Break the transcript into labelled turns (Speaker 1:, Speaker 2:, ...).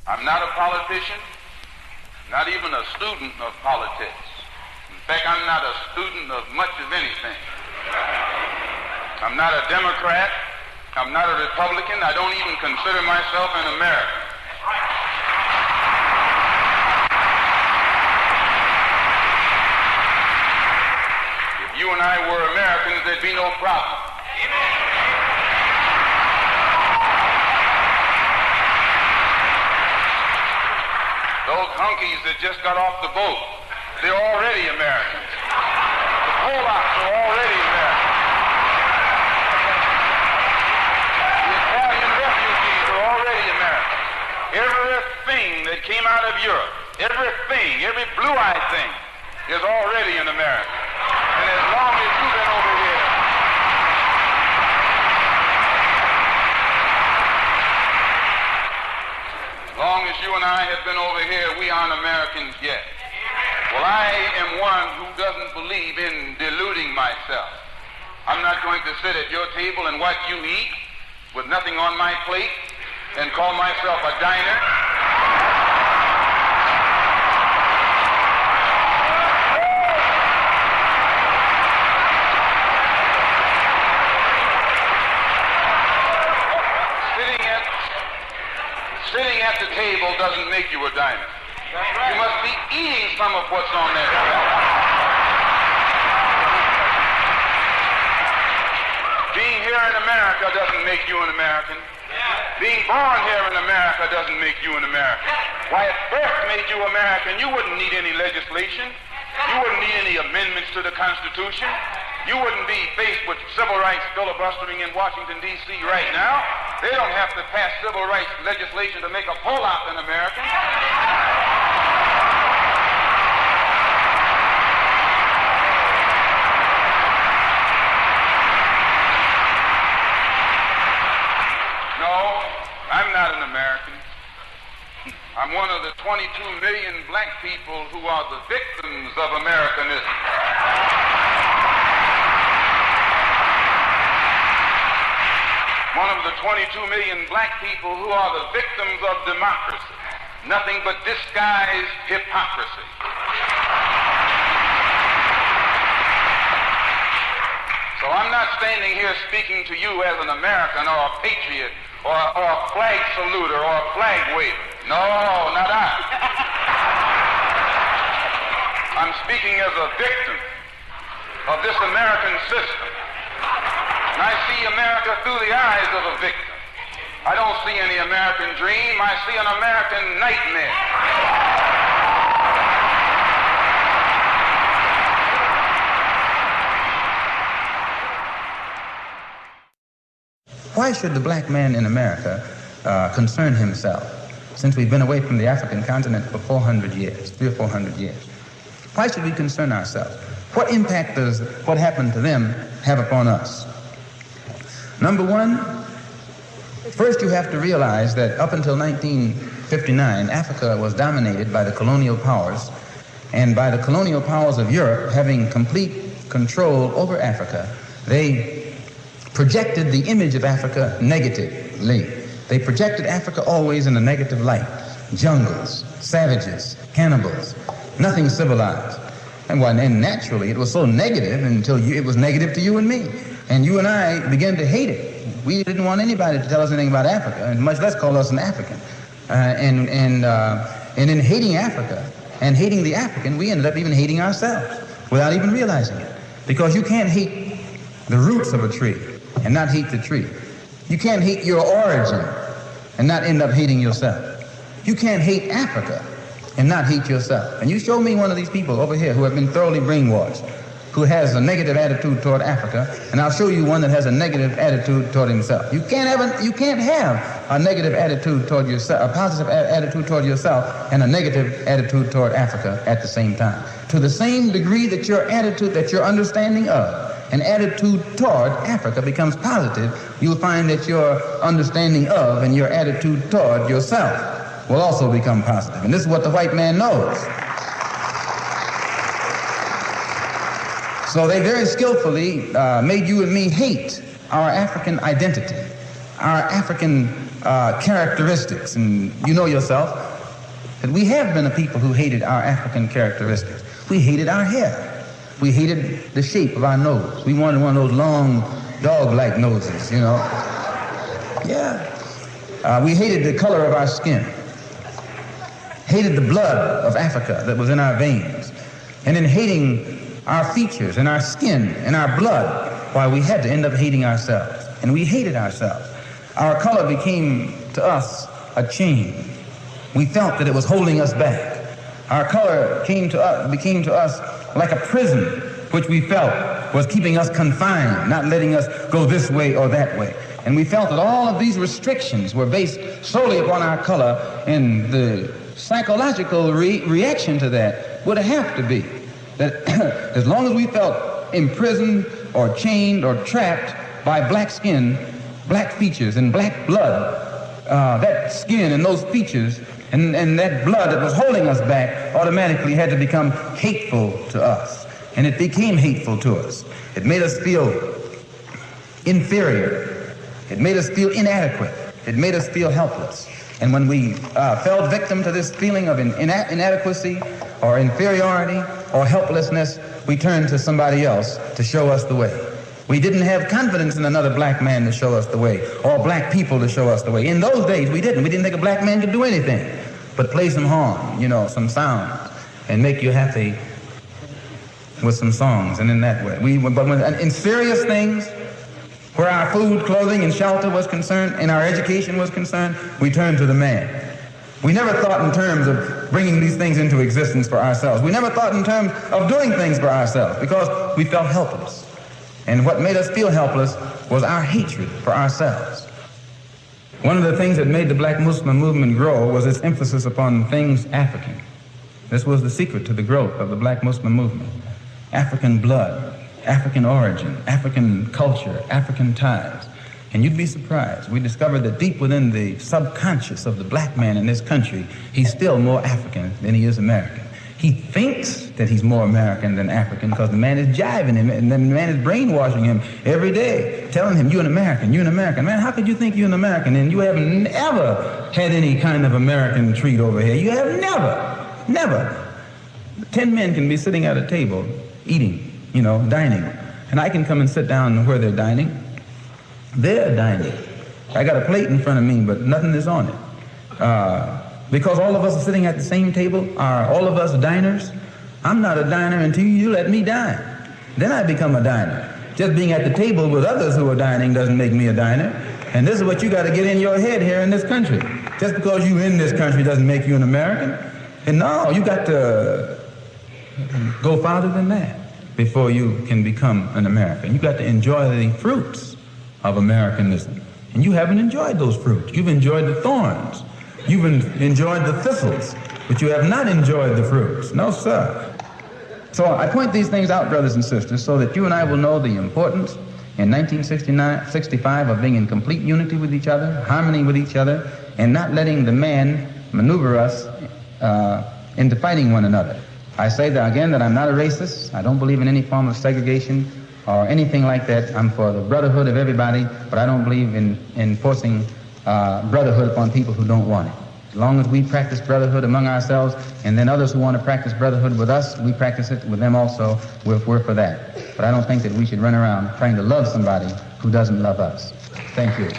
Speaker 1: I'm not a politician, not even a student of politics. In fact, I'm not a student of much of anything. I'm not a Democrat. I'm not a Republican. I don't even consider myself an American. If you and I were Americans, there'd be no problem. Those hunkies that just got off the boat, they're already Americans. The Polacks are already Americans. The Italian refugees are already Americans. Everything that came out of Europe, everything, every blue-eyed thing is already in America. And as long as you've been over here, as long as you and I have been over here, we aren't Americans yet. Well, I am one who doesn't believe in deluding myself. I'm not going to sit at your table and watch you eat with nothing on my plate and call myself a diner. Sitting at the table doesn't make you a diner. Right. You must be eating some of what's on that table. Being here in America doesn't make you an American. Being born here in America doesn't make you an American. Why, if birth made you American, you wouldn't need any legislation. You wouldn't need any amendments to the Constitution. You wouldn't be faced with civil rights filibustering in Washington, D.C. right now. They don't have to pass civil rights legislation to make a Polak an American. No, I'm not an American. I'm one of the 22 million black people who are the victims of Americanism. One of the 22 million black people who are the victims of democracy. Nothing but disguised hypocrisy. So I'm not standing here speaking to you as an American or a patriot or a flag saluter or a flag waver. No, not I. I'm speaking as a victim of this American system. And I see America through the eyes of a victim. I don't see any American dream. I see an American nightmare.
Speaker 2: Why should the black man in America concern himself, since we've been away from the African continent for 400 years, 300 or 400 years? Why should we concern ourselves? What impact does what happened to them have upon us? Number one, first you have to realize that up until 1959, Africa was dominated by the colonial powers, and by the colonial powers of Europe having complete control over Africa, they projected the image of Africa negatively. They projected Africa always in a negative light. Jungles, savages, cannibals, nothing civilized. And naturally it was so negative until it was negative to you and me. And you and I began to hate it. We didn't want anybody to tell us anything about Africa, and much less call us an African. And in hating Africa and hating the African, we ended up even hating ourselves without even realizing it. Because you can't hate the roots of a tree and not hate the tree. You can't hate your origin and not end up hating yourself. You can't hate Africa and not hate yourself. And you show me one of these people over here who have been thoroughly brainwashed, who has a negative attitude toward Africa, and I'll show you one that has a negative attitude toward himself. You can't have a negative attitude toward yourself, a positive attitude toward yourself, and a negative attitude toward Africa at the same time. To the same degree that your attitude, that your understanding of an attitude toward Africa becomes positive, you'll find that your understanding of and your attitude toward yourself will also become positive. And this is what the white man knows. So they very skillfully made you and me hate our African identity, our African characteristics, and you know yourself that we have been a people who hated our African characteristics. We hated our hair. We hated the shape of our nose. We wanted one of those long, dog-like noses, you know. Yeah. We hated the color of our skin. Hated the blood of Africa that was in our veins. And in hating our features and our skin and our blood, why, we had to end up hating ourselves. And we hated ourselves. Our color became to us a chain. We felt that it was holding us back. Our color became to us like a prison, which we felt was keeping us confined, not letting us go this way or that way. And we felt that all of these restrictions were based solely upon our color, and the psychological reaction to that would have to be that as long as we felt imprisoned or chained or trapped by black skin, black features, and black blood, that skin and those features and that blood that was holding us back automatically had to become hateful to us. And it became hateful to us. It made us feel inferior. It made us feel inadequate. It made us feel helpless. And when we fell victim to this feeling of inadequacy or inferiority or helplessness, we turned to somebody else to show us the way. We didn't have confidence in another black man to show us the way, or black people to show us the way. In those days, we didn't. We didn't think a black man could do anything but play some horn, you know, some sound, and make you happy with some songs. And in that way, but in serious things, where our food, clothing, and shelter was concerned, and our education was concerned, we turned to the man. We never thought in terms of bringing these things into existence for ourselves. We never thought in terms of doing things for ourselves because we felt helpless. And what made us feel helpless was our hatred for ourselves. One of the things that made the Black Muslim movement grow was its emphasis upon things African. This was the secret to the growth of the Black Muslim movement. African blood, African origin, African culture, African ties. And you'd be surprised. We discovered that deep within the subconscious of the black man in this country, he's still more African than he is American. He thinks that he's more American than African because the man is jiving him and the man is brainwashing him every day, telling him, you're an American, you're an American. Man, how could you think you're an American and you haven't ever had any kind of American treat over here? You have never. 10 men can be sitting at a table eating, you know, dining. And I can come and sit down where they're dining. They're dining. I got a plate in front of me, but nothing is on it. Because all of us are sitting at the same table, are all of us diners? I'm not a diner until you let me dine. Then I become a diner. Just being at the table with others who are dining doesn't make me a diner. And this is what you got to get in your head here in this country. Just because you're in this country doesn't make you an American. And no, you got to go farther than that before you can become an American. You got to enjoy the fruits of Americanism. And you haven't enjoyed those fruits. You've enjoyed the thorns. You've enjoyed the thistles, but you have not enjoyed the fruits. No, sir. So I point these things out, brothers and sisters, so that you and I will know the importance in 1965 of being in complete unity with each other, harmony with each other, and not letting the man maneuver us into fighting one another. I say that again that I'm not a racist. I don't believe in any form of segregation or anything like that. I'm for the brotherhood of everybody, but I don't believe in forcing brotherhood upon people who don't want it. As long as we practice brotherhood among ourselves, and then others who want to practice brotherhood with us, we practice it with them also. We're for that. But I don't think that we should run around trying to love somebody who doesn't love us. Thank you.